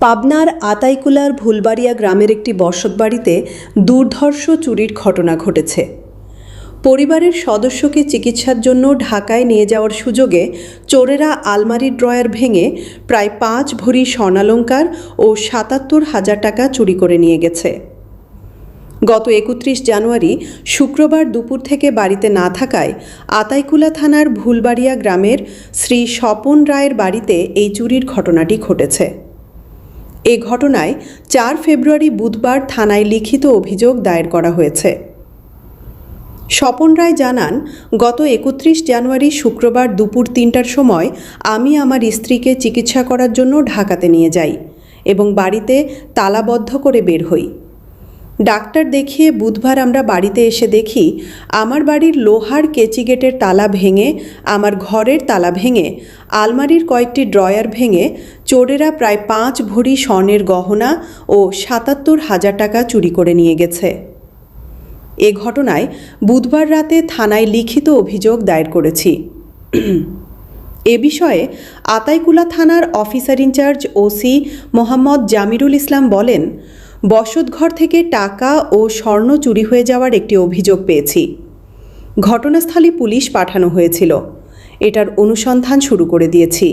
পাবনার আতাইকুলার ভুলবাড়িয়া গ্রামের একটি বসতবাড়িতে দুর্ধর্ষ চুরির ঘটনা ঘটেছে। পরিবারের সদস্যকে চিকিৎসার জন্য ঢাকায় নিয়ে যাওয়ার সুযোগে চোরেরা আলমারির ড্রয়ার ভেঙে প্রায় 5 ভরি স্বর্ণালংকার ও ৭৭,০০০ টাকা চুরি করে নিয়ে গেছে। গত ৩১ জানুয়ারি শুক্রবার দুপুর থেকে বাড়িতে না থাকায় আতাইকুলা থানার ভুলবাড়িয়া গ্রামের শ্রী স্বপন রায়ের বাড়িতে এই চুরির ঘটনাটি ঘটেছে। এ ঘটনায় 4 ফেব্রুয়ারি বুধবার থানায় লিখিত অভিযোগ দায়ের করা হয়েছে। স্বপন রায় জানান, গত ৩১ জানুয়ারি শুক্রবার দুপুর ৩টার সময় আমি আমার স্ত্রীকে চিকিৎসা করার জন্য ঢাকাতে নিয়ে যাই এবং বাড়িতে তালাবদ্ধ করে বের হই। ডাক্তার দেখিয়ে বুধবার আমরা বাড়িতে এসে দেখি আমার বাড়ির লোহার কেচি গেটের তালা ভেঙে, আমার ঘরের তালা ভেঙে, আলমারির কয়েকটি ড্রয়ার ভেঙে চোরেরা প্রায় 5 ভরি স্বর্ণের গহনা ও ৭৭,০০০ টাকা চুরি করে নিয়ে গেছে। এ ঘটনায় বুধবার রাতে থানায় লিখিত অভিযোগ দায়ের করেছি। এ বিষয়ে আতাইকুলা থানার officer in charge OC Mohammad Jamirul Islam বলেন, বসতঘর থেকে টাকা ও স্বর্ণ চুরি হয়ে যাওয়ার একটি অভিযোগ পেয়েছি। ঘটনাস্থলে পুলিশ পাঠানো হয়েছিল। এটার অনুসন্ধান শুরু করে দিয়েছি।